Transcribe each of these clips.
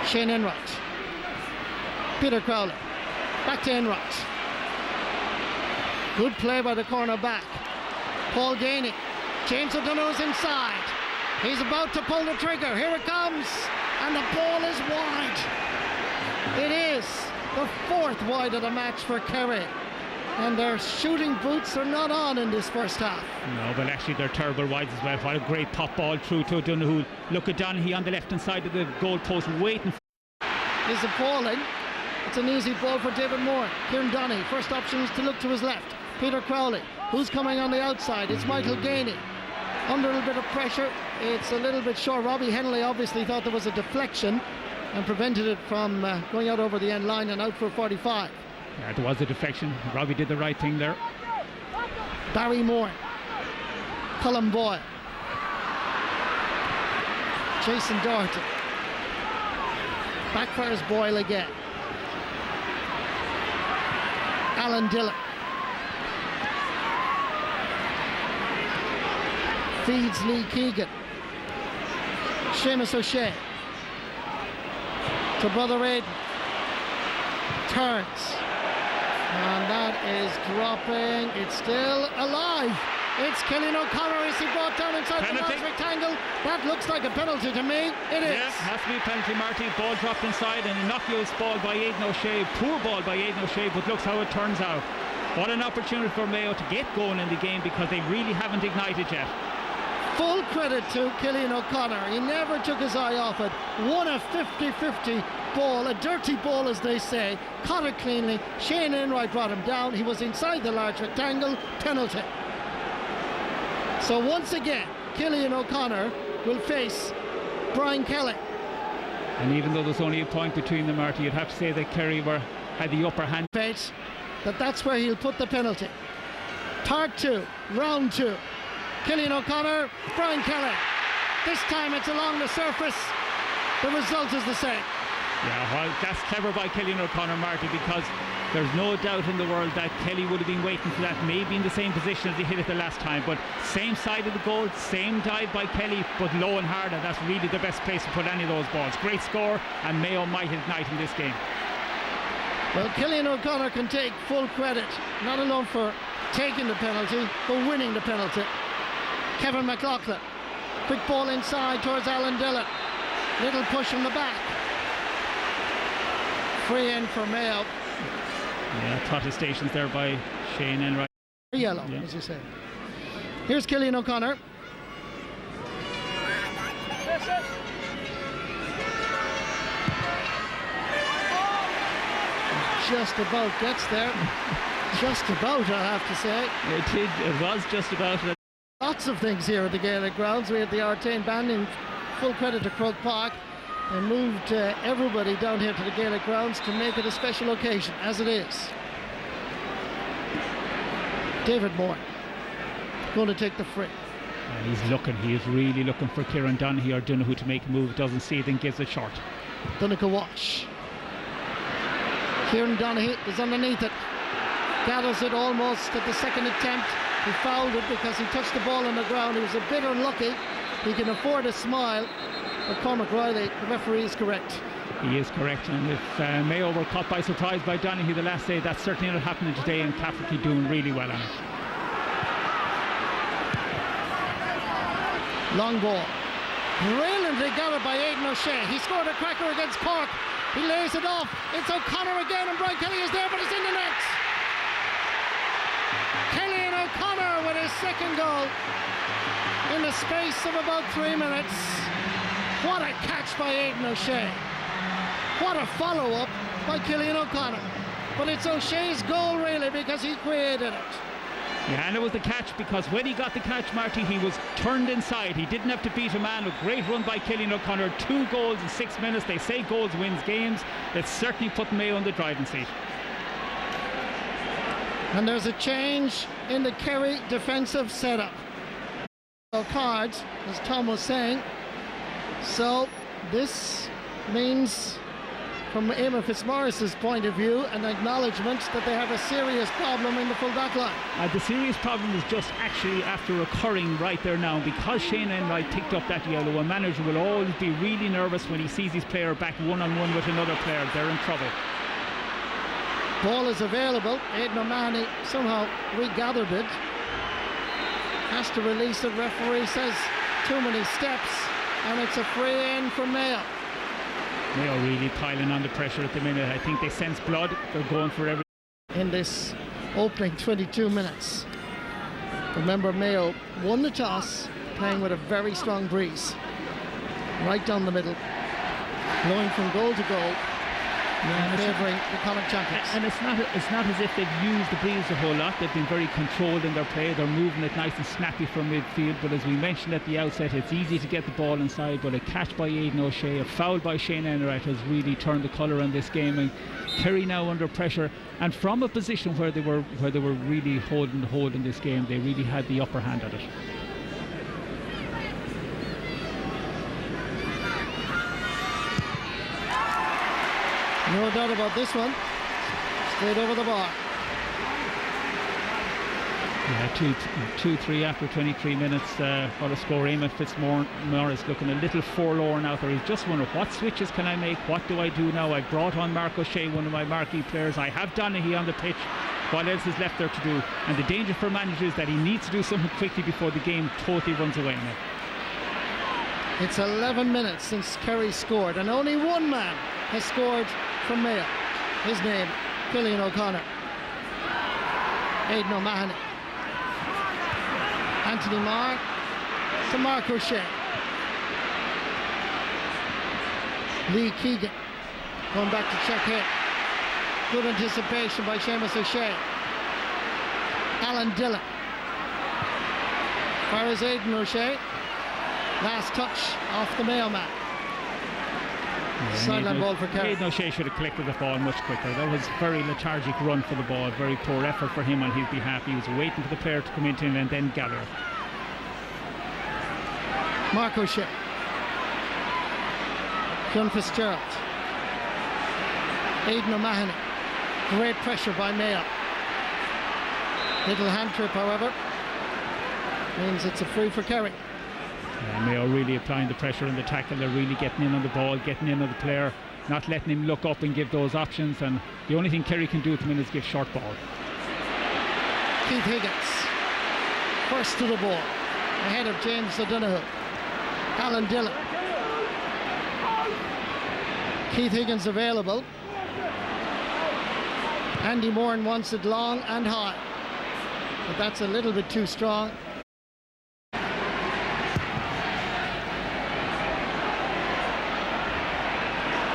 Shane Enright. Peter Crowley. Back to Enright. Good play by the corner back. Paul Gainey. James O'Donough's inside. He's about to pull the trigger. Here it comes. And the ball is wide. It is the fourth wide of the match for Kerry. And their shooting boots are not on in this first half. No, but actually they're terrible wides as well. What a great pop ball through to O'Donoghue. Look at Donaghy on the left-hand side of the goal post waiting. Is appalling. It's an easy ball for David Moore. Kieran Donaghy, first option is to look to his left. Peter Crowley, who's coming on the outside? It's Michael Gainey. Under a little bit of pressure, it's a little bit short. Robbie Henley obviously thought there was a deflection and prevented it from going out over the end line and out for 45. Yeah, there was a deflection. Robbie did the right thing there. Barry Moore. Colin Boyle. Jason Doherty. Backfires Boyle again. Alan Dillon. Feeds Lee Keegan. Seamus O'Shea. To Brother Aiden. Turns. And that is dropping. It's still alive. It's Killian O'Connor as he brought down inside the large rectangle. That looks like a penalty to me. It is. Yes, has to be a penalty, Marty. Ball dropped inside and an innocuous ball by Aidan O'Shea. Poor ball by Aidan O'Shea, but looks how it turns out. What an opportunity for Mayo to get going in the game because they really haven't ignited yet. Full credit to Killian O'Connor. He never took his eye off it. Won a 50-50 ball, a dirty ball as they say. Caught it cleanly. Shane Enright brought him down. He was inside the large rectangle. Penalty. So once again, Killian O'Connor will face Brian Kelly. And even though there's only a point between them, Marty, you'd have to say that Kerry had the upper hand. That's where he'll put the penalty. Part 2, round 2. Killian O'Connor, Brian Kelly. This time it's along the surface. The result is the same. Yeah, well, that's clever by Killian O'Connor, Marty, because there's no doubt in the world that Kelly would have been waiting for that, maybe in the same position as he hit it the last time, but same side of the goal, same dive by Kelly, but low and hard, and that's really the best place to put any of those balls. Great score, and Mayo might ignite in this game. Well, Killian O'Connor can take full credit, not alone for taking the penalty, but winning the penalty. Kevin McLaughlin, quick ball inside towards Alan Dillon. Little push from the back. Free in for Mayo. Yeah, protestations there by Shane Enright. Yellow, yeah, as you say. Here's Killian O'Connor. Just about gets there. Just about, I have to say. It was just about. Lots of things here at the Gaelic grounds. We had the Artane band, in full credit to Croke Park. They moved everybody down here to the Gaelic grounds to make it a special occasion, as it is. David Moore going to take the free. And he is really looking for Kieran Donaghy or Donoghue to make a move. Doesn't see it and gives it short. Donegal Walsh. Kieran Donaghy is underneath it. Gathers it almost at the second attempt. He fouled it because he touched the ball on the ground. He was a bit unlucky. He can afford a smile. But Cormac Riley, the referee, is correct. He is correct, and if Mayo were caught by surprise by Donaghy the last day, that's certainly not happening today, and Cafferty doing really well on it. Long ball. Brilliantly gathered by Aidan O'Shea. He scored a cracker against Cork. He lays it off. It's O'Connor again, and Brian Kelly is there, but it's in the net. Killian O'Connor with his second goal in the space of about 3 minutes. What a catch by Aidan O'Shea. What a follow-up by Killian O'Connor. But it's O'Shea's goal really because he created it. Yeah, and it was the catch because when he got the catch, Marty, he was turned inside. He didn't have to beat a man. A great run by Killian O'Connor. 2 goals in 6 minutes. They say goals wins games. It's certainly put Mayo in the driving seat. And there's a change in the Kerry defensive setup. Cards, as Tom was saying. So this means from Eamon Fitzmaurice's point of view, an acknowledgement that they have a serious problem in the full back line. The serious problem is just actually after occurring right there now, because Shane Enright picked up that yellow. A manager will always be really nervous when he sees his player back one-on-one with another player. They're in trouble. Ball is available. Aidan O'Mahony somehow regathered it. Has to release it. Referee says too many steps, and it's a free in for Mayo. Mayo really piling on the pressure at the minute. I think they sense blood. They're going for every. In this opening 22 minutes. Remember, Mayo won the toss, playing with a very strong breeze. Right down the middle, blowing from goal to goal. Favouring the Connacht champions. And it's not as if they've used the breeze a whole lot. They've been very controlled in their play. They're moving it nice and snappy from midfield. But as we mentioned at the outset, it's easy to get the ball inside. But a catch by Aidan O'Shea, a foul by Shane Enright has really turned the colour on this game. And Kerry now under pressure, and from a position where they were really holding the hold in this game, they really had the upper hand at it. No doubt about this one. Straight over the bar. Yeah, 2-3 after 23 minutes. What a score. Eamon Fitzmaurice looking a little forlorn out there. He's just wondering, what switches can I make? What do I do now? I brought on Mark O'Shea, one of my marquee players. I have Donaghy on the pitch. What else is left there to do? And the danger for managers is that he needs to do something quickly before the game totally runs away now. It's 11 minutes since Kerry scored, and only one man has scored from Mayo. His name, Cillian O'Connor. Aidan O'Mahony. Anthony Marr to Mark O'Shea. Lee Keegan going back to check hit. Good anticipation by Seamus O'Shea. Alan Dillon. Far as Aidan O'Shea. Last touch off the Mayo man. Sideline ball for Kerry. Aidan O'Shea should have collected the ball much quicker. That was a very lethargic run for the ball. Very poor effort for him on his behalf. He was waiting for the player to come into him and then gather it. Mark O'Shea. John Fitzgerald. Aidan O'Mahony. Great pressure by Mayo. Little hand trip, however, means it's a free for Kerry. Mayo really applying the pressure in the tackle. They're really getting in on the ball, getting in on the player, not letting him look up and give those options. And the only thing Kerry can do at the minute is give short ball. Keith Higgins first to the ball, ahead of James O'Donoghue. Alan Dillon. Keith Higgins available. Andy Moran wants it long and high, but that's a little bit too strong.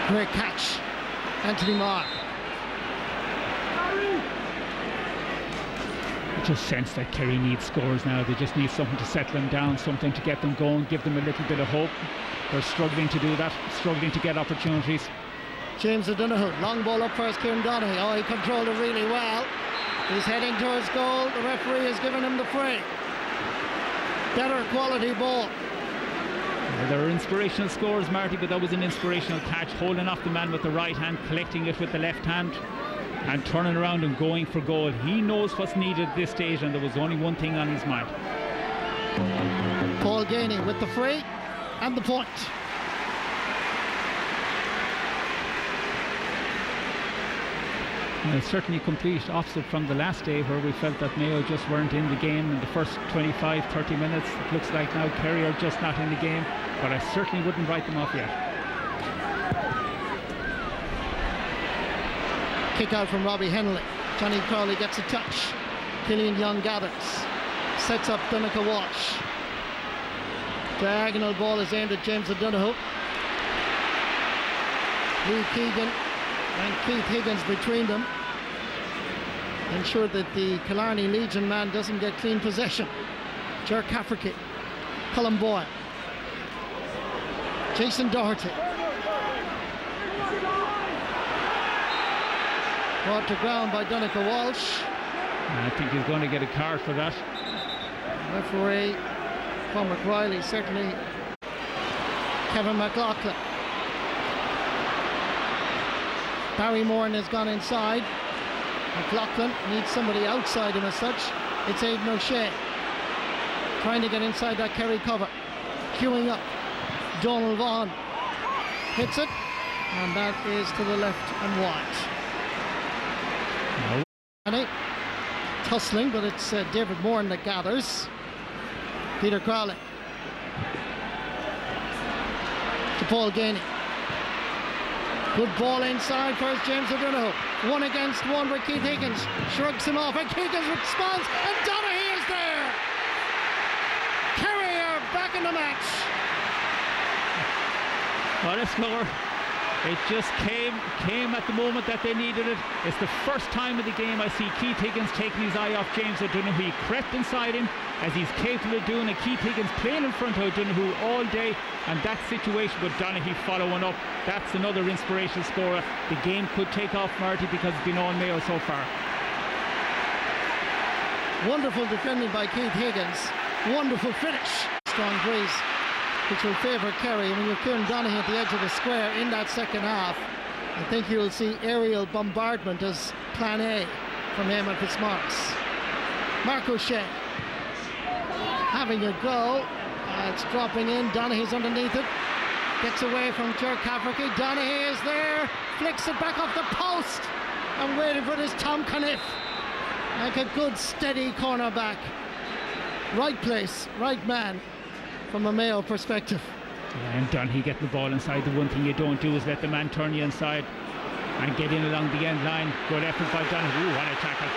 Great catch, Anthony Marr. I just sense that Kerry needs scores now. They just need something to settle them down, something to get them going, give them a little bit of hope. They're struggling to do that, struggling to get opportunities. James O'Donoghue, long ball up first, Kieran Donaghy. Oh, he controlled it really well. He's heading towards goal. The referee has given him the free. Better quality ball. There are inspirational scores, Marty, but that was an inspirational catch, holding off the man with the right hand, collecting it with the left hand, and turning around and going for goal. He knows what's needed at this stage, and there was only one thing on his mind. Paul Gainey with the free and the point. And it's certainly complete opposite from the last day, where we felt that Mayo just weren't in the game in the first 25-30 minutes. It looks like now Kerry are just not in the game, but I certainly wouldn't write them off yet. Kick out from Robbie Henley. Johnny Crowley gets a touch. Killian Young gathers. Sets up Donegal Walsh. Diagonal ball is aimed at James O'Donoghue. Lee Keegan and Keith Higgins between them. Ensure that the Killarney Legion man doesn't get clean possession. Ger Cafferty. Colin Boyle. Jason Doherty. Brought to ground by Donegal Walsh. I think he's going to get a card for that. Referee Cormac Riley, certainly Kevin McLaughlin. Barry Moran has gone inside. McLaughlin needs somebody outside him as such. It's Aidan O'Shea trying to get inside that Kerry cover. Queuing up. Donald Vaughan hits it, and that is to the left and wide. Tussling, but it's David Moran that gathers. Peter Crowley to Paul Gainey. Good ball inside for James O'Donoghue. 1 against 1 with Keith Higgins. Shrugs him off, and Higgins responds, and Donaghy is there! Kerry are back in the match. What a score. It just came at the moment that they needed it. It's the first time of the game I see Keith Higgins taking his eye off James O'Donoghue. He crept inside him, as he's capable of doing, and Keith Higgins playing in front of O'Donoghue all day, and that situation with Donaghy following up, that's another inspirational scorer. The game could take off, Marty, because it's been all Mayo so far. Wonderful defending by Keith Higgins. Wonderful finish. Strong breeze, which will favour Kerry. When you're Kieran Donaghy at the edge of the square in that second half, I think you'll see aerial bombardment as plan A from him at Fitzmaurice. Mark O'Shea having a go. It's dropping in. Donaghy's underneath it. Gets away from Ger Cafferty. Donaghy is there. Flicks it back off the post. And waiting for this Tom Caniff. Like a good steady cornerback. Right place, right man from a Mayo perspective. Yeah, and Donaghy getting the ball inside. The one thing you don't do is let the man turn you inside and get in along the end line. Good effort by Donaghy. Ooh, what a tackle.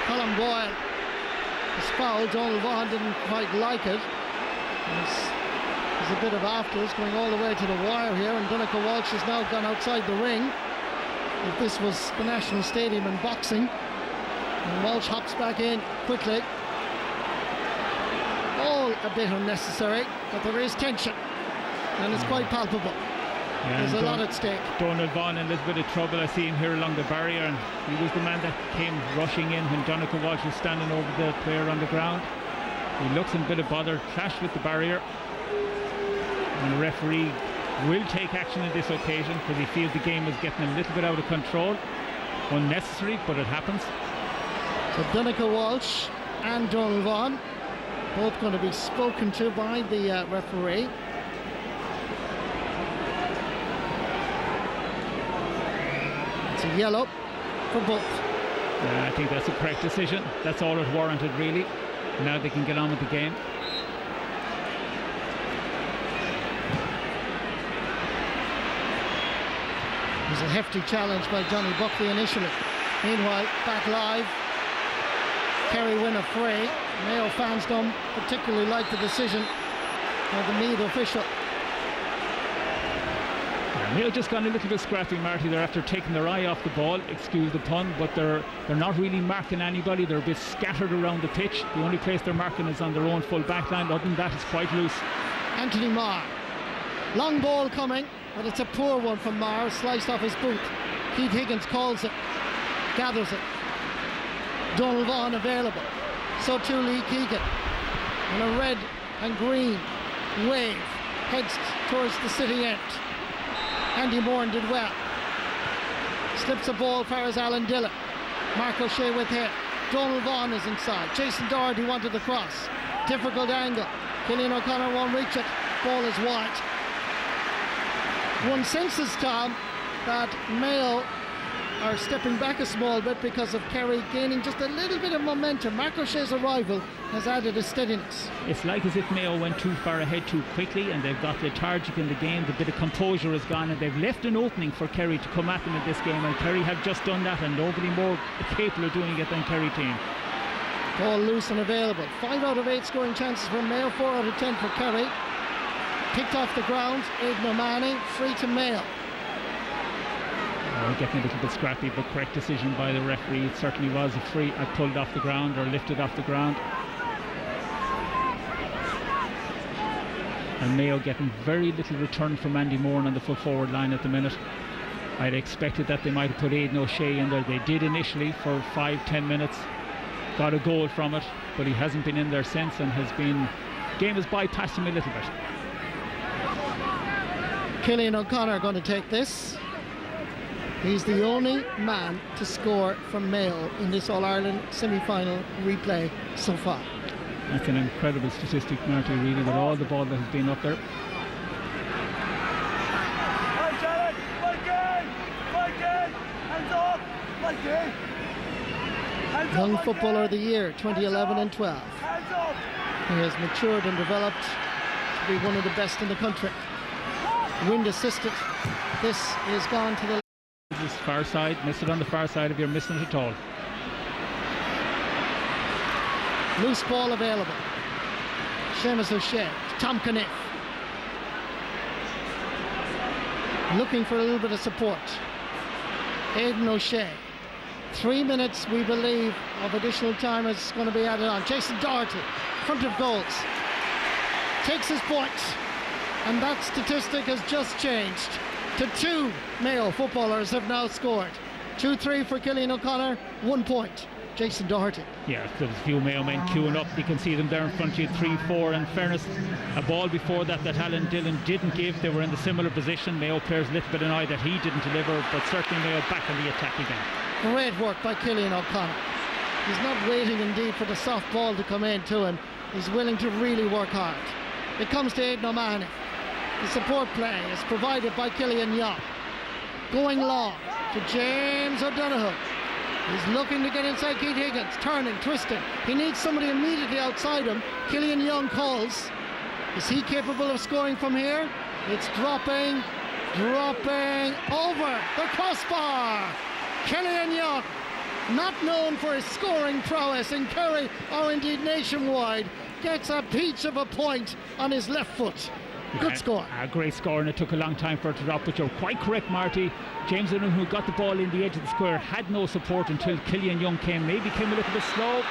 Colin Boyle is fouled. Donald Vaughan didn't quite like it. There's a bit of afters going all the way to the wire here, and Donncha Walsh has now gone outside the ring. If this was the National Stadium in boxing, and Walsh hops back in quickly. All a bit unnecessary, but there is tension, and it's quite palpable. Yeah, there's a lot at stake. Donald Vaughan in a little bit of trouble. I see him here along the barrier, and he was the man that came rushing in when Donncha Walsh was standing over the player on the ground. He looks in a bit of bother, clashed with the barrier, and the referee will take action on this occasion because he feels the game is getting a little bit out of control. Unnecessary, but it happens. So Donncha Walsh and Donald Vaughan both going to be spoken to by the referee. It's a yellow for both. Yeah, I think that's a correct decision. That's all it warranted, really. Now they can get on with the game. It was a hefty challenge by Johnny Buckley initially. Meanwhile, back live, Kerry win a free. Mayo fans don't particularly like the decision of the Meath official. Mayo just gone a little bit scrappy, Marty. They're after taking their eye off the ball, excuse the pun, but they're not really marking anybody. They're a bit scattered around the pitch. The only place they're marking is on their own full back line. Other than that, it's quite loose. Anthony Marr. Long ball coming, but it's a poor one from Marr, sliced off his boot. Keith Higgins calls it, gathers it. Donald Vaughan available. So too Lee Keegan. And a red and green wave heads towards the city end. Andy Moran did well. Slips a ball far as Alan Dillon. Mark O'Shea with hit. Donald Vaughan is inside. Jason Doherty wanted the cross. Difficult angle. Killian O'Connor won't reach it. Ball is wide. One senses, Tom, that Mayo are stepping back a small bit because of Kerry gaining just a little bit of momentum. Mark O'Shea's arrival has added a steadiness. It's like as if Mayo went too far ahead too quickly and they've got lethargic in the game. The bit of composure is gone and they've left an opening for Kerry to come at them in this game, and Kerry have just done that, and nobody more capable of doing it than Kerry team. Ball loose and available. 5 out of 8 scoring chances for Mayo, 4 out of 10 for Kerry. Picked off the ground, Aidan O'Mahony, free to Mayo. Getting a little bit scrappy, but correct decision by the referee. It certainly was a free, pulled off the ground or lifted off the ground. And Mayo getting very little return from Andy Moran on the full forward line at the minute. I'd expected that they might have put Aidan O'Shea in there. They did initially for 5-10 minutes. Got a goal from it, but he hasn't been in there since, and game has bypassed him a little bit. Killian O'Connor going to take this. He's the only man to score from Mayo in this All-Ireland semi-final replay so far. That's an incredible statistic, Marty, really, with all the ball that has been up there. Young Footballer of the Year, 2011 and 12. He has matured and developed to be one of the best in the country. Wind assisted. This is gone to the This far side, miss it on the far side if you're missing it at all. loose ball available. Seamus O'Shea, Tom Caniff. Looking for a little bit of support. Aidan O'Shea. 3 minutes, we believe, of additional time is going to be added on. Jason Doherty, front of goals. Takes his point. And that statistic has just changed to 2 Mayo footballers have now scored. 2-3 for Killian O'Connor, 1 point. Jason Doherty. Yeah, there's a few Mayo men queuing up. You can see them there in front of you, 3-4. In fairness, a ball before that Alan Dillon didn't give. They were in the similar position. Mayo players a little bit annoyed that he didn't deliver, but certainly Mayo back on the attack again. Great work by Killian O'Connor. He's not waiting indeed for the soft ball to come in to him. He's willing to really work hard. It comes to Aidan O'Mahony. The support play is provided by Killian Young. Going long to James O'Donoghue. He's looking to get inside Keith Higgins, turning, twisting. He needs somebody immediately outside him. Killian Young calls. Is he capable of scoring from here? It's dropping over the crossbar. Killian Young, not known for his scoring prowess in Kerry or indeed nationwide, gets a peach of a point on his left foot. Good score. A great score, and it took a long time for it to drop, but you're quite correct, Marty. James O'Donoghue, who got the ball in the edge of the square, had no support until Killian Young came. Maybe came a little bit slow.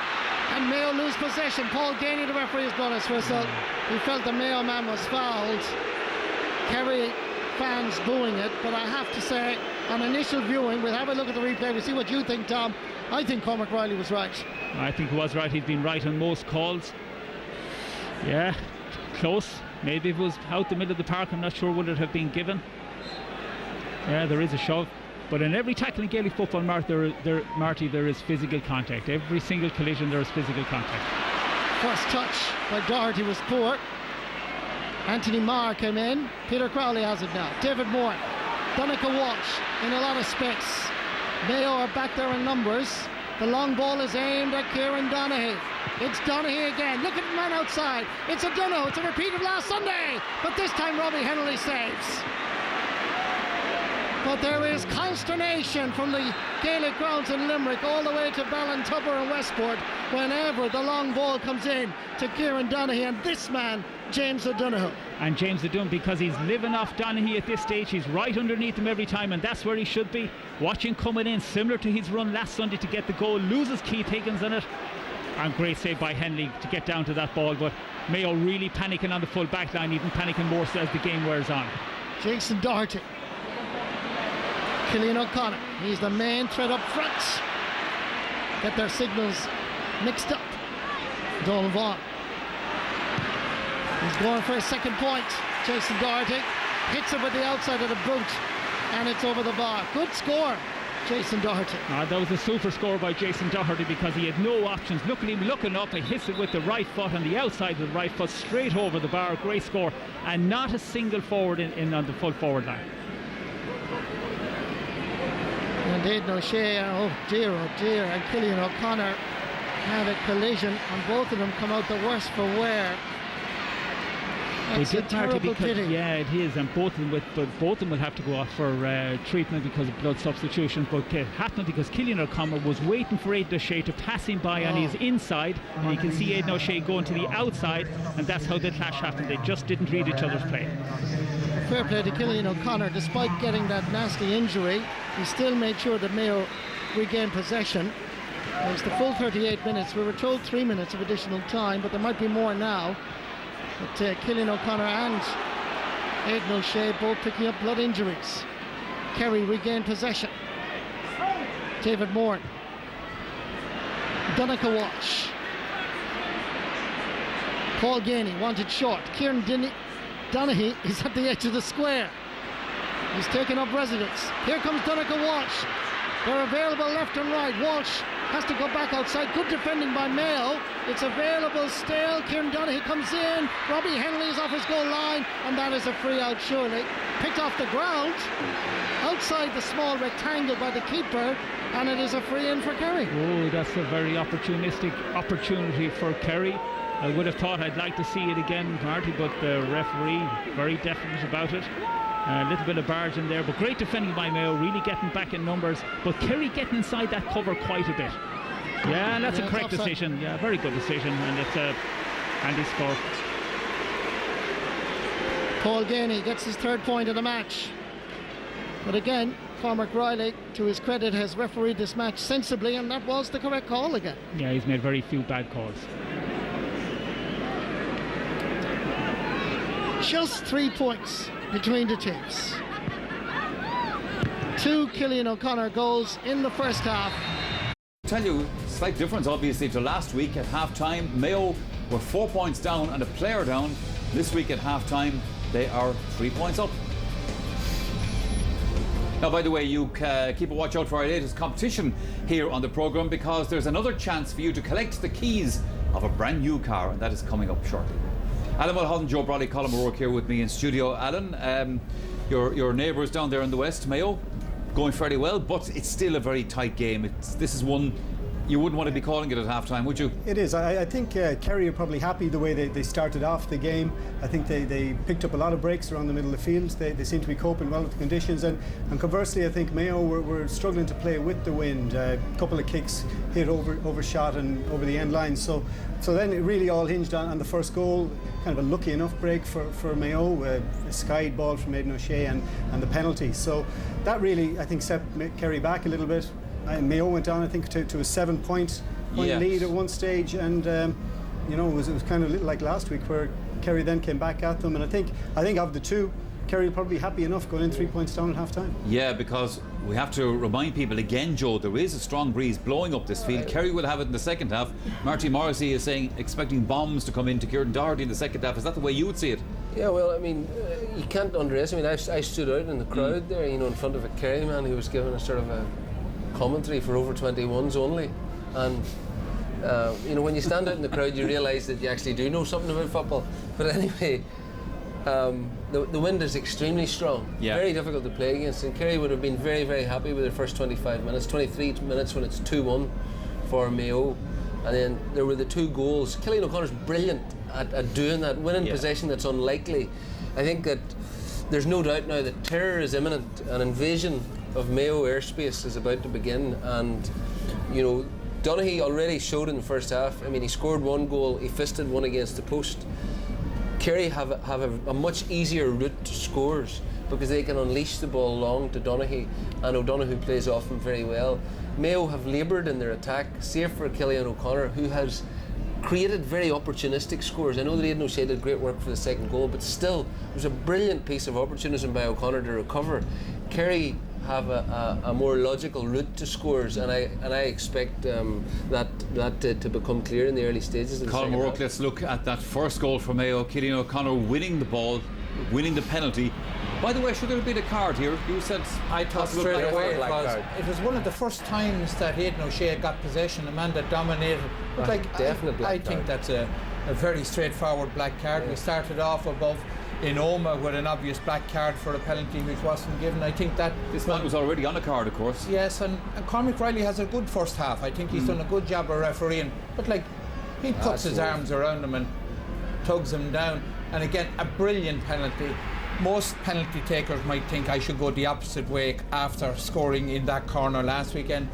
And Mayo lose possession. Paul Gainey, the referee's blown his whistle. He felt the Mayo man was fouled. Kerry fans booing it, but I have to say, on initial viewing, we'll have a look at the replay. We'll see what you think, Tom. I think Cormac Riley was right. I think he was right. He's been right on most calls. Yeah, close. Maybe if it was out the middle of the park, I'm not sure would it have been given. Yeah, there is a shove. But in every tackle in Gaelic football, Marty, there is physical contact. Every single collision, there is physical contact. First touch by Doherty was poor. Anthony Marr came in. Peter Crowley has it now. David Moore. Donica Walsh in a lot of space. Mayo are back there in numbers. The long ball is aimed at Kieran Donaghy. It's Donaghy again. Look at the man outside. It's O'Donoghue. It's a repeat of last Sunday. But this time Robbie Henley saves. But there is consternation from the Gaelic grounds in Limerick all the way to Ballintubber and Westport whenever the long ball comes in to Kieran Donaghy and this man, James O'Donoghue. And James O'Donoghue, because he's living off Donaghy at this stage, he's right underneath him every time, and that's where he should be. Watching coming in, similar to his run last Sunday to get the goal, loses Keith Higgins in it. And great save by Henley to get down to that ball, but Mayo really panicking on the full back line, even panicking more so as the game wears on. Jason Doherty. Killian O'Connor, he's the main threat up front. Get their signals mixed up. Donald Vaughan. He's going for a second point. Jason Doherty hits it with the outside of the boot, and it's over the bar. Good score, Jason Doherty. That was a super score by Jason Doherty because he had no options. Look at him looking up. He hits it with the right foot on the outside of the right foot, straight over the bar. Great score, and not a single forward in on the full forward line. And Aidan O'Shea, oh dear, and Killian O'Connor had a collision, and both of them come out the worse for wear. That's a terrible pity. Yeah, it is, and both of them will have to go off for treatment because of blood substitution. But it happened because Killian O'Connor was waiting for Aidan O'Shea to pass him by on his inside, and you can see Aidan O'Shea going to the outside, and that's how the clash happened. They just didn't read each other's play. Fair play to Killian O'Connor. Despite getting that nasty injury, he still made sure that Mayo regained possession. It was the full 38 minutes. We were told 3 minutes of additional time, but there might be more now. But Killian O'Connor and Aidan O'Shea both picking up blood injuries. Kerry regained possession. David Moore. Donica Walsh. Paul Gainey wanted short. Kieran Donaghy is at the edge of the square. He's taken up residence. Here comes Donncha Walsh. They're available left and right. Walsh has to go back outside. Good defending by Mayo. It's available still. Kieran Donaghy comes in. Robbie Henley is off his goal line, and that is a free out surely. Picked off the ground outside the small rectangle by the keeper, and it is a free in for Kerry. Oh, that's a very opportunistic opportunity for Kerry. I would have thought I'd like to see it again, Marty, but the referee very definite about it. A little bit of barge in there, but great defending by Mayo, really getting back in numbers. But Kerry getting inside that cover quite a bit. Yeah, and that's a correct decision. Yeah, very good decision, and it's a handy score. Paul Ganey gets his 3rd point of the match. But again, Cormac Riley, to his credit, has refereed this match sensibly, and that was the correct call again. Yeah, he's made very few bad calls. Just 3 points between the teams. 2 Cillian O'Connor goals in the first half. I'll tell you, slight difference obviously to last week at half-time. Mayo were 4 points down and a player down. This week at half-time, they are 3 points up. Now, by the way, you keep a watch out for our latest competition here on the programme, because there's another chance for you to collect the keys of a brand new car, and that is coming up shortly. Alan Mulholland, Joe Bradley, Colin O'Rourke here with me in studio. Alan, your neighbours down there in the west, Mayo, going fairly well, but it's still a very tight game. This is one you wouldn't want to be calling it at half-time, would you? It is. I think Kerry are probably happy the way they started off the game. I think they picked up a lot of breaks around the middle of the field. They seem to be coping well with the conditions. And conversely, I think Mayo were struggling to play with the wind. A couple of kicks hit overshot and over the end line. So then it really all hinged on the first goal. Kind of a lucky enough break for Mayo, a skied ball from Aidan O'Shea and the penalty. So that really, I think, set Kerry back a little bit. Mayo went on, I think, to a 7-point lead at one stage, and it was kind of like last week where Kerry then came back at them. And I think of the two, Kerry will probably be happy enough going in 3 points down at half time. Yeah, because we have to remind people again, Joe, there is a strong breeze blowing up this field. Kerry will have it in the second half. Marty Morrissey is saying, expecting bombs to come into Kieran Doherty in the second half. Is that the way you would see it? Yeah, well, I mean, you can't underestimate. I stood out in the crowd there, in front of a Kerry man who was giving a sort of a commentary for over 21s only, and when you stand out in the crowd, you realise that you actually do know something about football. But anyway, the wind is extremely strong, very difficult to play against, and Kerry would have been very, very happy with their first 23 minutes when it's 2-1 for Mayo. And then there were the 2 goals. Cillian O'Connor's brilliant at doing that, winning possession that's unlikely. I think that there's no doubt now that terror is imminent. An invasion of Mayo airspace is about to begin, and Donaghy already showed in the first half. I mean, he scored 1 goal, he fisted 1 against the post. Kerry have a much easier route to scores because they can unleash the ball long to Donaghy, and O'Donoghue plays off him very well. Mayo have laboured in their attack, save for Cillian O'Connor, who has created very opportunistic scores. I know that Aidan O'Shea did great work for the second goal, but still, it was a brilliant piece of opportunism by O'Connor to recover. Kerry have a more logical route to scores, and I expect that to become clear in the early stages of the Colin O'Rourke, let's look at that first goal for Mayo. Cillian O'Connor winning the ball, winning the penalty. By the way, should there have been a card here? You said I thought straight away it was one of the first times that Aidan O'Shea got possession, a man that dominated. But I think that's a very straightforward black card. We started off above in Oma with an obvious black card for a penalty which wasn't given. I think that this man was already on a card, of course. Yes, and Cormac Riley has a good first half. I think he's done a good job of refereeing, but he puts his arms around him and tugs him down. And again, a brilliant penalty. Most penalty takers might think I should go the opposite way after scoring in that corner last weekend.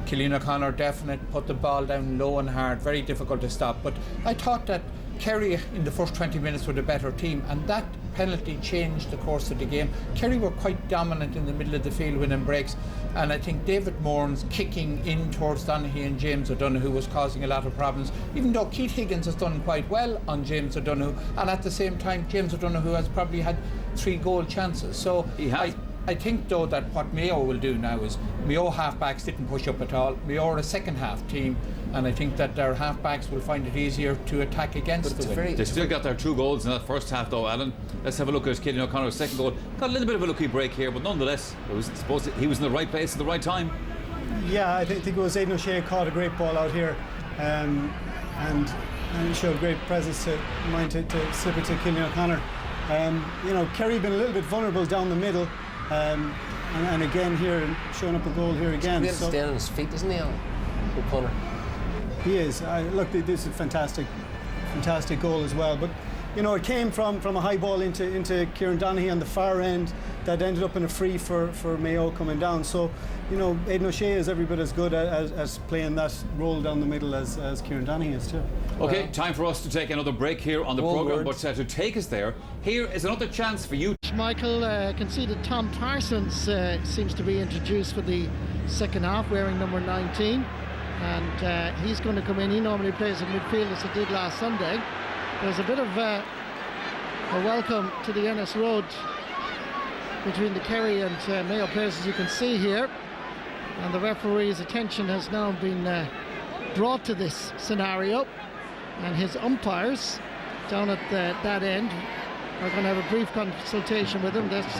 Cillian O'Connor definite, put the ball down low and hard, very difficult to stop. But I thought that Kerry in the first 20 minutes were the better team, and that penalty changed the course of the game. Kerry were quite dominant in the middle of the field winning breaks, and I think David Moran's kicking in towards Donaghy and James O'Donoghue was causing a lot of problems, even though Keith Higgins has done quite well on James O'Donoghue, and at the same time James O'Donoghue has probably had 3 goal chances. So he has. I think though that what Mayo will do now is Mayo halfbacks didn't push up at all. Mayo are a second half team, and I think that their halfbacks will find it easier to attack against the wing. They still got their 2 goals in that first half though, Alan. Let's have a look at Killian O'Connor's second goal. Got a little bit of a lucky break here, but nonetheless, he was in the right place at the right time. Yeah, I think it was Aidan O'Shea caught a great ball out here, and he showed great presence to slip it to Killian O'Connor. Kerry been a little bit vulnerable down the middle, and again here showing up a goal here again. He's staying on his feet, isn't he, Alan O'Connor? He is. Look, this is a fantastic goal as well. But it came from a high ball into Kieran Donaghy on the far end that ended up in a free for Mayo coming down. So, Aidan O'Shea is every bit as good as playing that role down the middle as Kieran Donaghy is too. Okay, time for us to take another break here on the programme, but to take us there, here is another chance for you. Michael, can see that Tom Parsons seems to be introduced for the second half, wearing number 19. And he's going to come in. He normally plays in midfield as he did last Sunday. There's a bit of a welcome to the Ennis Road between the Kerry and Mayo players, as you can see here. And the referee's attention has now been brought to this scenario. And his umpires down at that end are going to have a brief consultation with him. That's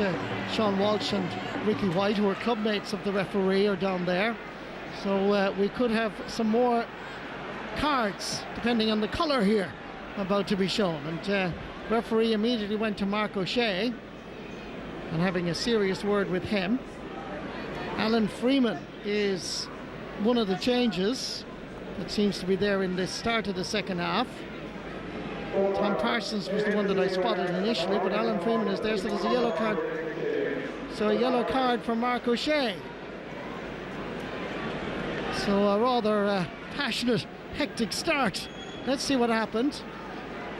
Sean Walsh and Ricky White, who are clubmates of the referee, are down there. So we could have some more cards, depending on the colour here, about to be shown. And referee immediately went to Mark O'Shea and having a serious word with him. Alan Freeman is one of the changes that seems to be there in the start of the second half. Tom Parsons was the one that I spotted initially, but Alan Freeman is there, so there's a yellow card. So a yellow card for Mark O'Shea. So a rather passionate, hectic start. Let's see what happened.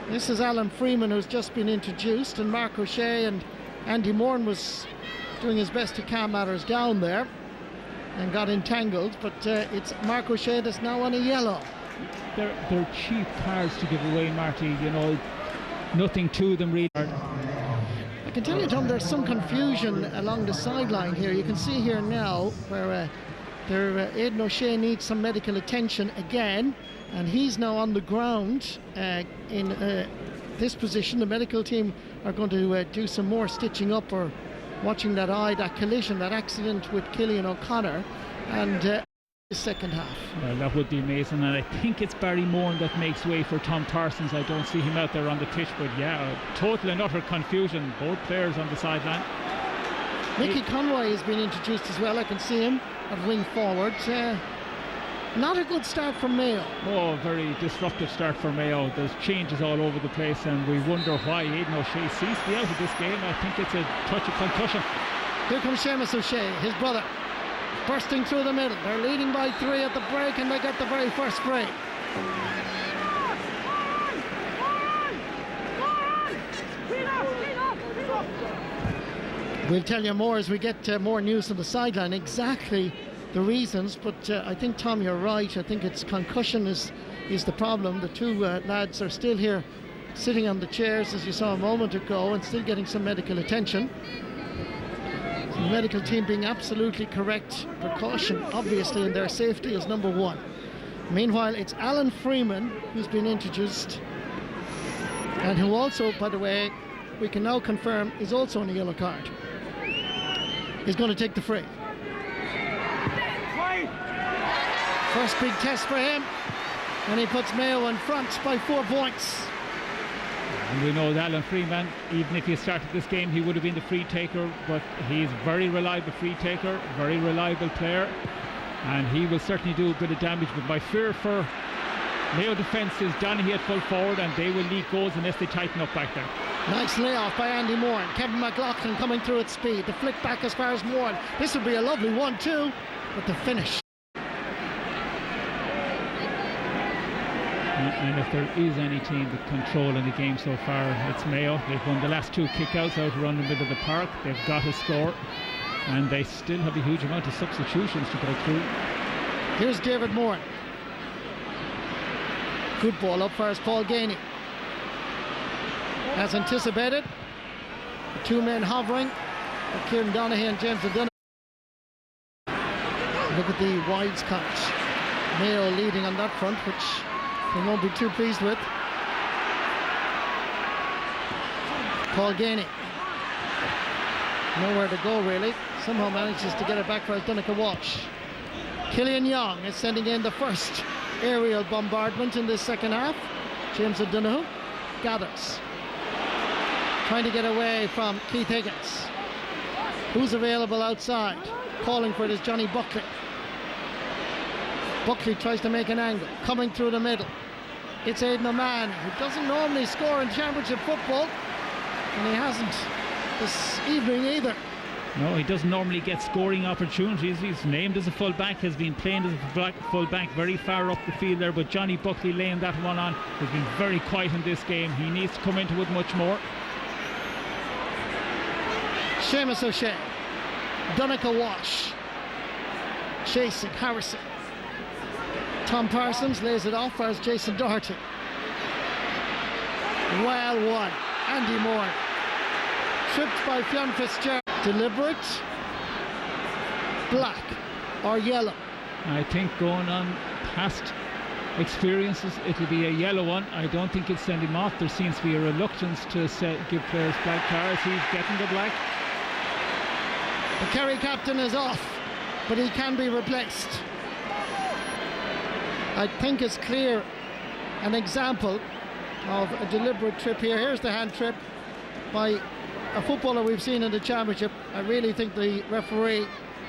This is Alan Freeman, who's just been introduced, and Mark O'Shea and Andy Moran was doing his best to calm matters down there and got entangled, but it's Mark O'Shea that's now on a yellow. They're cheap cards to give away, Marty. Nothing to them really. I can tell you, Tom, there's some confusion along the sideline here. You can see here now where Aidan O'Shea needs some medical attention again, and he's now on the ground in this position. The medical team are going to do some more stitching up or watching that collision, that accident with Killian O'Connor, and the second half. Well, that would be amazing, and I think it's Barry Moran that makes way for Tom Parsons. I don't see him out there on the pitch, but yeah, total and utter confusion, both players on the sideline. Mickey Conroy has been introduced as well. I can see him at wing forward. Not a good start from Mayo. Oh, very disruptive start for Mayo. There's changes all over the place, and we wonder why Aidan O'Shea seems to be out of this game. I think it's a touch of concussion. Here comes Seamus O'Shea, his brother, bursting through the middle. They're leading by 3 at the break, and they get the very first break. We'll tell you more as we get more news on the sideline, exactly the reasons, but I think, Tom, you're right. I think it's concussion is the problem. The two lads are still here sitting on the chairs, as you saw a moment ago, and still getting some medical attention. So the medical team being absolutely correct. Precaution, obviously, and their safety is number one. Meanwhile, it's Alan Freeman who's been introduced, and who also, by the way, we can now confirm is also on a yellow card. He's going to take the free. First big test for him, and he puts Mayo in front by 4 points. And we know that Alan Freeman, even if he started this game, he would have been the free taker, but he's a very reliable free taker, very reliable player, and he will certainly do a bit of damage. But my fear for Mayo defence is Donaghy at full forward, and they will leak goals unless they tighten up back there. Nice layoff by Andy Moran. Kevin McLaughlin coming through at speed. The flick back as far as Moran. This would be a lovely 1-2, but the finish. And if there is any team with control in the game so far, it's Mayo. They've won the last 2 kickouts out around the middle of the park. They've got a score, and they still have a huge amount of substitutions to go through. Here's David Moran. Good ball up for Paul Gainey. As anticipated, the 2 men hovering Kieran Donaghy and James O'Donoghue. Look at the wides catch. Mayo leading on that front, which they won't be too pleased with. Paul Gainey. Nowhere to go really. Somehow manages to get it back for Donegal Walsh. Killian Young is sending in the first aerial bombardment in this second half. James O'Donoghue gathers. Trying to get away from Keith Higgins. Who's available outside? Calling for it is Johnny Buckley. Buckley tries to make an angle. Coming through the middle. It's Aidan O'Mahony, who doesn't normally score in championship football. And he hasn't this evening either. No, he doesn't normally get scoring opportunities. He's named as a full-back, has been playing as a full-back very far up the field there, but Johnny Buckley laying that one on has been very quiet in this game. He needs to come into it much more. Seamus O'Shea, Donegal Walsh, chasing Harrison. Tom Parsons lays it off as Jason Doherty. Well won. Andy Moore. Tripped by Fionn Fitzgerald. Deliberate, black or yellow? I think going on past experiences, it'll be a yellow one. I don't think it's send him off. There seems to be a reluctance to give players black cards. He's getting the black. The Kerry captain is off, but he can be replaced. I think it's clear an example of a deliberate trip here. Here's the hand trip by a footballer we've seen in the championship. I really think the referee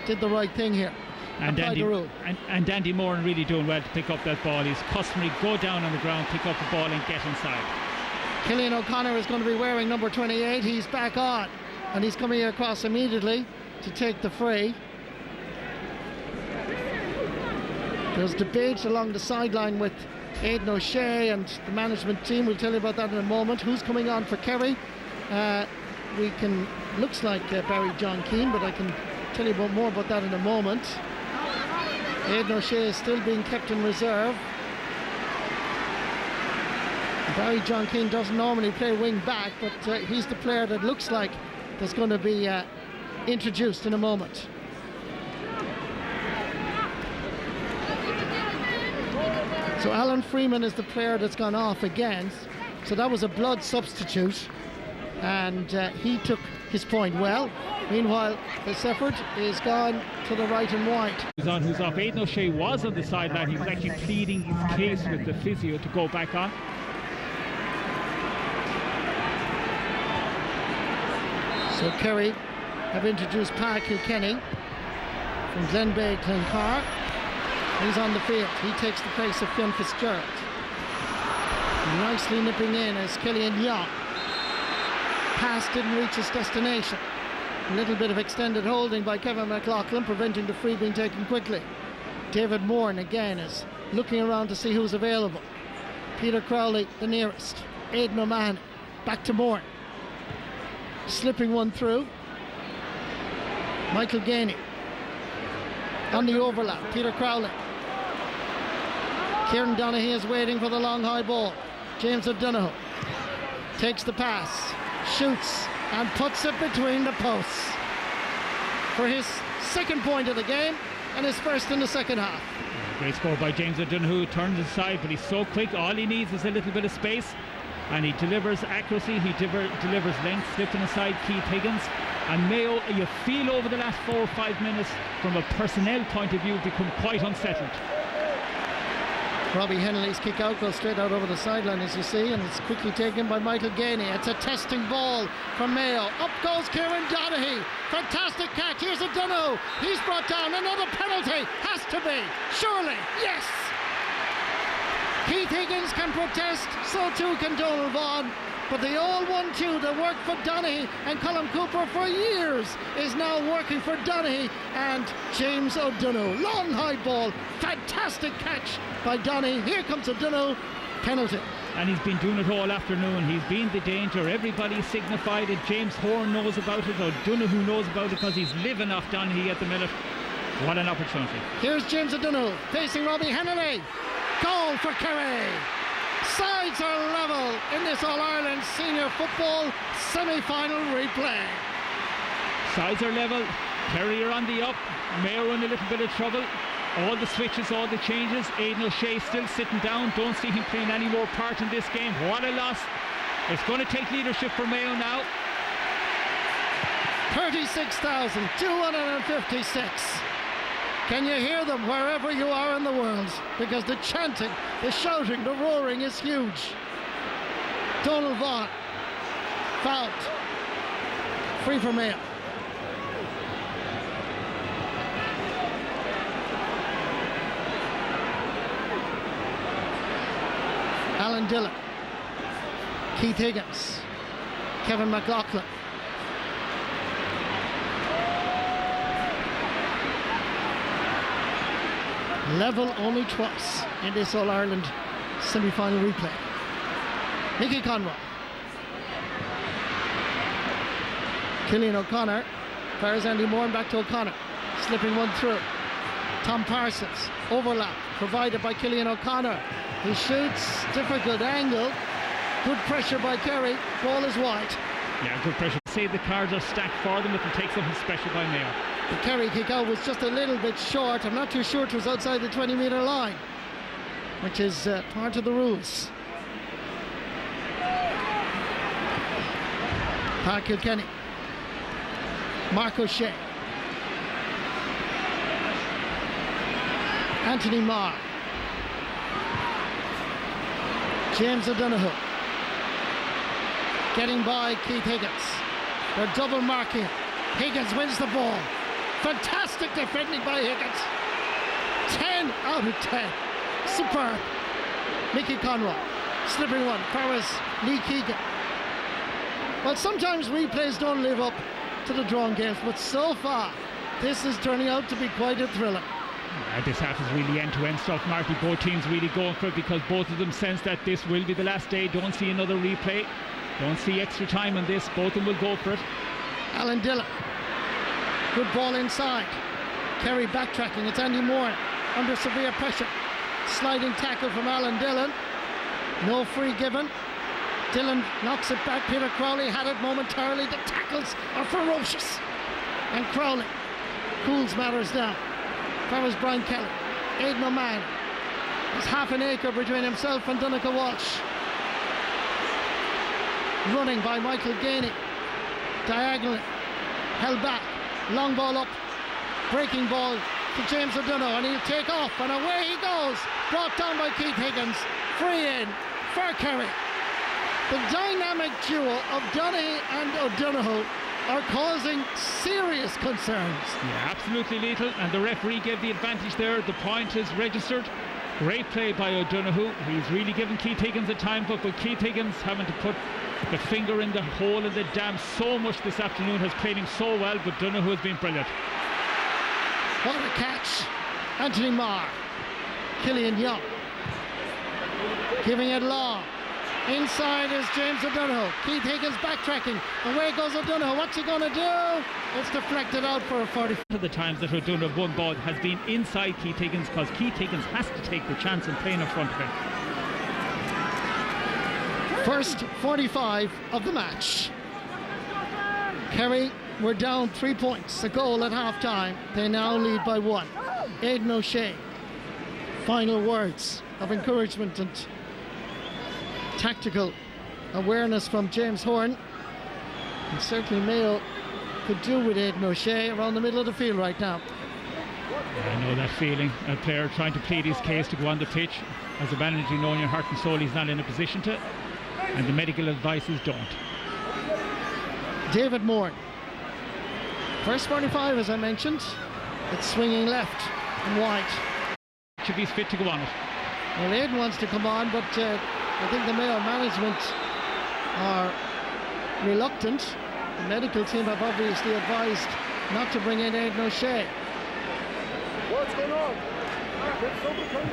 did the right thing here. And Andy Moore really doing well to pick up that ball. He's customary go down on the ground, pick up the ball and get inside. Killian O'Connor is going to be wearing number 28. He's back on and he's coming across immediately to take the free. There's debate along the sideline with Aidan O'Shea and the management team. We'll tell you about that in a moment. Who's coming on for Kerry? Looks like Barry John Keane, but I can tell you more about that in a moment. Aidan O'Shea is still being kept in reserve. Barry John Keane doesn't normally play wing back, but he's the player that looks like that's going to be introduced in a moment. So Alan Freeman is the player that's gone off again. So that was a blood substitute. And he took his point well. Meanwhile, this effort is gone to the right and wide. Who's off? Aidan O'Shea was on the sideline. He was actually pleading his case with the physio to go back on. So Kerry have introduced Pa Kilkenny from Glenbeigh, Glencar. He's on the field. He takes the place of Fionn Fitzgerald. Nicely nipping in is Killian Young. Pass didn't reach its destination. A little bit of extended holding by Kevin McLaughlin, preventing the free being taken quickly. David Moran again is looking around to see who's available. Peter Crowley the nearest. Aidan O'Mahony back to Moran. Slipping one through. Michael Gainey on the overlap. Peter Crowley. Kieran Donaghy is waiting for the long high ball. James O'Donoghue takes the pass. Shoots and puts it between the posts for his second point of the game and his first in the second half. Great score by James O'Donoghue. Turns aside, but he's so quick. All he needs is a little bit of space, and he delivers accuracy. He delivers length, slipping aside Keith Higgins. And Mayo, you feel over the last 4 or 5 minutes, from a personnel point of view, become quite unsettled. Robbie Hennelly's kick out goes straight out over the sideline, as you see, and it's quickly taken by Michael Gainey. It's a testing ball from Mayo. Up goes Kieran Donaghy. Fantastic catch. Here's O'Donoghue. He's brought down. Another penalty. Has to be. Surely. Yes. Keith Higgins can protest. So too can Donald Vaughan. But the old 1-2 that worked for Donaghy and Colin Cooper for years is now working for Donaghy and James O'Donoghue. Long high ball. Fantastic catch by Donaghy. Here comes O'Donoghue. Penalty. And he's been doing it all afternoon. He's been the danger. Everybody signified it. James Horn knows about it. O'Donoghue knows about it because he's living off Donaghy at the minute. What an opportunity. Here's James O'Donoghue facing Robbie Hennelly. Goal for Kerry. Sides are level in this All-Ireland Senior Football semi-final replay. Sides are level. Kerry are on the up. Mayo in a little bit of trouble. All the switches, all the changes. Aidan O'Shea still sitting down. Don't see him playing any more part in this game. What a loss. It's going to take leadership for Mayo now. 36,256. Can you hear them wherever you are in the world? Because the chanting, the shouting, the roaring is huge. Donald Vaughan fouled. Free for Mayo. Alan Dillon, Keith Higgins, Kevin McLaughlin. Level only twice in this All-Ireland semi-final replay. Mickey Conroy. Cillian O'Connor fires Andy Moore back to O'Connor. Slipping one through. Tom Parsons. Overlap provided by Cillian O'Connor. He shoots. Difficult angle. Good pressure by Kerry. Ball is wide. Yeah, good pressure. Say the cards are stacked for them. It'll take something special by Mayo. The Kerry kick out was just a little bit short. I'm not too sure it was outside the 20-metre line, which is part of the rules. Pat Kilkenny. Mark O'Shea. Anthony Marr. James O'Donoghue. Getting by Keith Higgins. They're double marking. Higgins wins the ball. Fantastic defending by Higgins. 10 out of 10. Superb. Mickey Conroy. Slipping one. Ferris. Lee Keegan. Well, sometimes replays don't live up to the drawn games, but so far, this is turning out to be quite a thriller. This half is really end-to-end stuff, Marty. Both teams really going for it because both of them sense that this will be the last day. Don't see another replay. Don't see extra time on this. Both of them will go for it. Alan Dillon. Good ball inside. Kerry backtracking. It's Andy Moore under severe pressure. Sliding tackle from Alan Dillon. No free given. Dillon knocks it back. Peter Crowley had it momentarily. The tackles are ferocious. And Crowley cools matters down. That was Brian Kelly. Aidan O'Mahony. There's half an acre between himself and Donncha Walsh. Running by Michael Gainey. Diagonally. Held back. Long ball up. Breaking ball to James O'Donoghue. And he'll take off. And away he goes. Brought down by Keith Higgins. Free in for Kerry. The dynamic duo of Donaghy and O'Donoghue are causing serious concerns. Yeah, absolutely lethal, and the referee gave the advantage there. The point is registered. Great play by O'Donoghue. He's really given Keith Higgins a time, but Keith Higgins having to put the finger in the hole in the dam so much this afternoon, has played him so well, but Donoghue has been brilliant. What a catch. Anthony Marr. Killian Young. Giving it long. Inside is James O'Donoghue. Keith Higgins backtracking. Away goes O'Donoghue. What's he going to do? It's deflected out for a 40. The times that O'Donoghue won ball has been inside Keith Higgins, because Keith Higgins has to take the chance and play in front of him. First 45 of the match. Kerry were down 3 points, a goal at half time. They now lead by 1. Aidan O'Shea. Final words of encouragement and tactical awareness from James Horan. And certainly Mayo could do with Aidan O'Shea around the middle of the field right now. I know that feeling. A player trying to plead his case to go on the pitch. As a manager, you know in your heart and soul he's not in a position to. And the medical advices don't. David Moore. First 45, as I mentioned. It's swinging left and wide. Should be fit to go on it. Well, Aidan wants to come on, but I think the Mayo management are reluctant. The medical team have obviously advised not to bring in Aidan O'Shea. What's going on?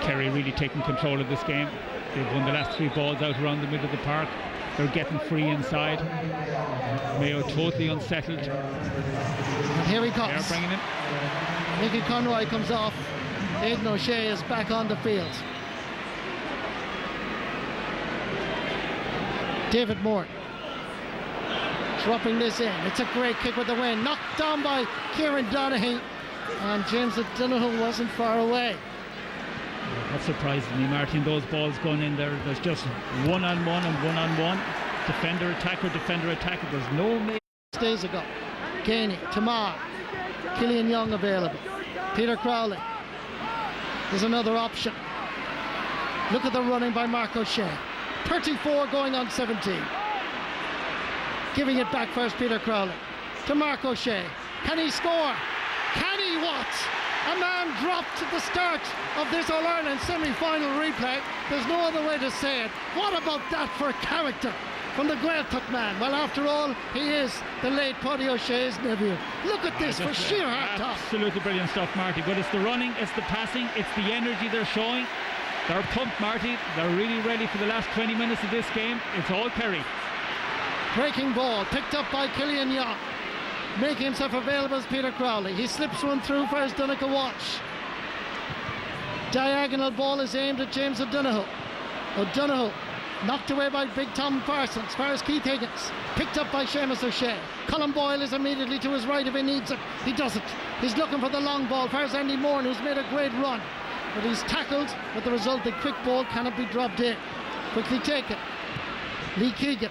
Kerry really taking control of this game. They've won the last 3 balls out around the middle of the park. They're getting free inside. Mayo totally unsettled. And here he comes. They're bringing him. Mickey Conroy comes off. Aidan O'Shea is back on the field. David Moore. Dropping this in. It's a great kick with the wind. Knocked down by Kieran Donaghy. And James O'Donoghue wasn't far away. That surprises me, Martin. Those balls going in there. There's just one-on-one and one-on-one. Defender, attacker, defender, attacker. There's no... Days ago. Gainey, Tamar. Killian Young available. Peter Crowley. There's another option. Look at the running by Mark O'Shea. 34 going on 17. Giving it back first, Peter Crowley. To Mark O'Shea. Can he score? Can he what? A man dropped at the start of this All-Ireland semi-final replay. There's no other way to say it. What about that for character from the Gaeltacht man? Well, after all, he is the late Paddy O'Shea's nephew. Look at this for sheer heart top. Absolutely brilliant stuff, Marty. But it's the running, it's the passing, it's the energy they're showing. They're pumped, Marty. They're really ready for the last 20 minutes of this game. It's all Kerry. Breaking ball picked up by Killian Young. Making himself available as Peter Crowley. He slips one through for his Donegal watch. Diagonal ball is aimed at James O'Donoghue. O'Donoghue knocked away by Big Tom Parsons. As far as Keith Higgins. Picked up by Seamus O'Shea. Colin Boyle is immediately to his right if he needs it. He doesn't. He's looking for the long ball. As far as Andy Moore, who's made a great run. But he's tackled with the result that quick ball cannot be dropped in. Quickly taken. Lee Keegan.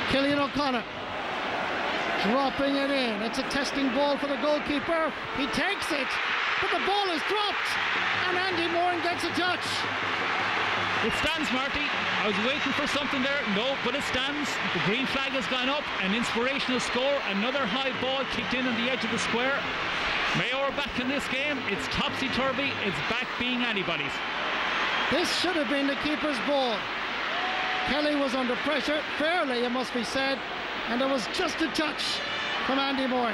Killian O'Connor. Dropping it in. It's a testing ball for the goalkeeper. He takes it, but the ball is dropped, and Andy Moore gets a touch. It stands, Marty. I was waiting for something there. No, but it stands. The green flag has gone up. An inspirational score. Another high ball kicked in on the edge of the square. Mayo are back in this game. It's topsy-turvy. It's back being anybody's. This should have been the keeper's ball. Kelly was under pressure, fairly it must be said, and there was just a touch from Andy Moore.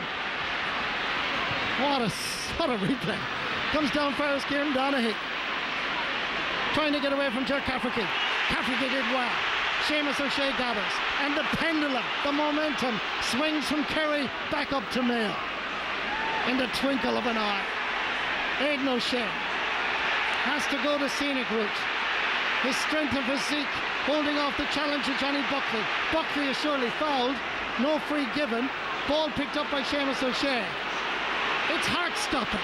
What a replay. Comes down first, Kieran Donaghy. Trying to get away from Jerk Cafferty. Cafferty did well. Seamus O'Shea gathers. And the pendulum, the momentum, swings from Kerry back up to Mayo. In the twinkle of an eye. Aidan O'Shea has to go the scenic route. His strength of physique holding off the challenge of Johnny Buckley. Buckley is surely fouled. No free given. Ball picked up by Seamus O'Shea. It's heart-stopping.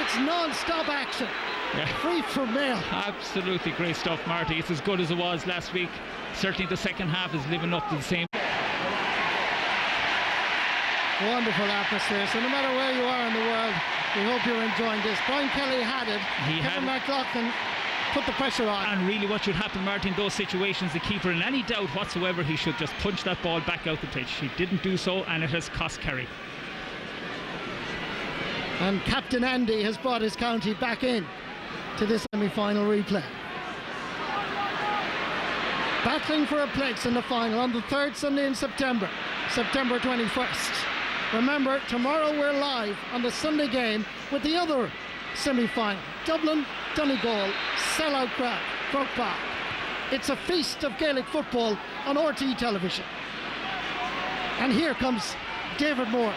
It's non-stop action. Yeah. Free from Mayo. Absolutely great stuff, Marty. It's as good as it was last week. Certainly the second half is living up to the same. Wonderful atmosphere. So no matter where you are in the world, we hope you're enjoying this. Brian Kelly had it. Kevin McLaughlin put the pressure on. And really what should happen, Martin, in those situations, the keeper, in any doubt whatsoever, he should just punch that ball back out the pitch. He didn't do so, and it has cost Kerry. And Captain Andy has brought his county back in to this semi-final replay. Battling for a place in the final on the third Sunday in September 21st. Remember, tomorrow we're live on the Sunday game with the other semi-final. Dublin, Donegal, sellout crowd, Croke Park. It's a feast of Gaelic football on RTÉ television. And here comes David Moore.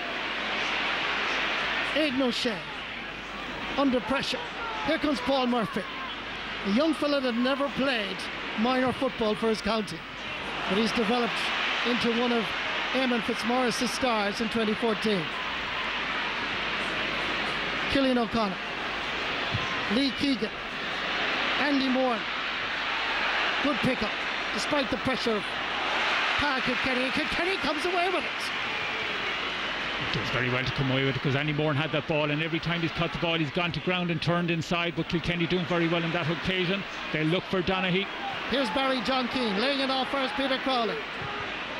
Aidan O'Shea under pressure. Here comes Paul Murphy, a young fella that never played minor football for his county, but he's developed into one of Eamon Fitzmaurice's stars in 2014. Killian O'Connor, Lee Keegan, Andy Moore. Good pickup despite the pressure of Parker Kenny. Kenny comes away with it. He does very well to come away with it, because Andy Moore had that ball, and every time he's caught the ball he's gone to ground and turned inside. But Kilkenny doing very well on that occasion. They look for Donaghy. Here's Barry John Keane laying it off first, Peter Crowley.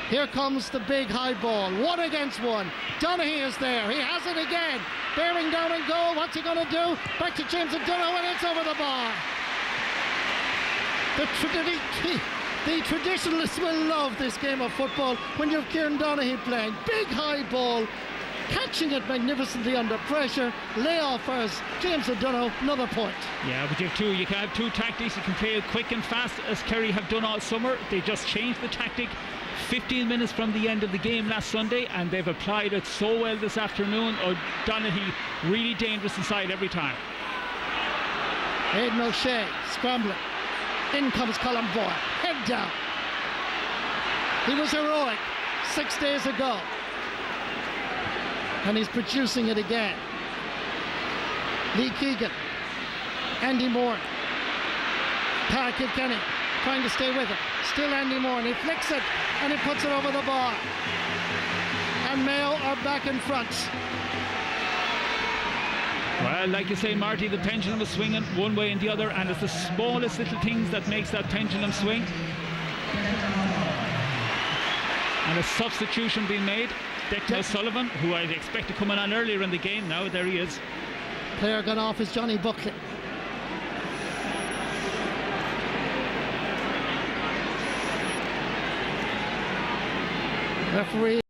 Here comes the big high ball, 1 against 1. Donaghy is there, he has it again, bearing down and goal. What's he going to do? Back to James O'Donoghue, and it's over the bar. The traditionalists will love this game of football when you have Kieran Donaghy playing. Big high ball, catching it magnificently under pressure. Lay off first, James O'Donoghue, another point. Yeah, but you can have two tactics. You can play it quick and fast, as Kerry have done all summer. They just changed the tactic 15 minutes from the end of the game last Sunday, and they've applied it so well this afternoon. O'Donoghue really dangerous inside every time. Aidan O'Shea scrambling. In comes Colin Boyle, head down. He was heroic 6 days ago, and he's producing it again. Lee Keegan, Andy Moore, Pat Kilkenny trying to stay with it. Still Andy Moore, and he flicks it and he puts it over the bar. And Mayo are back in front. Well, like you say, Marty, the pendulum is swinging one way and the other, and it's the smallest little things that makes that pendulum swing. And a substitution being made. Declan O'Sullivan, who I'd expect to come on earlier in the game, now there he is. Player gone off is Johnny Buckley. Referee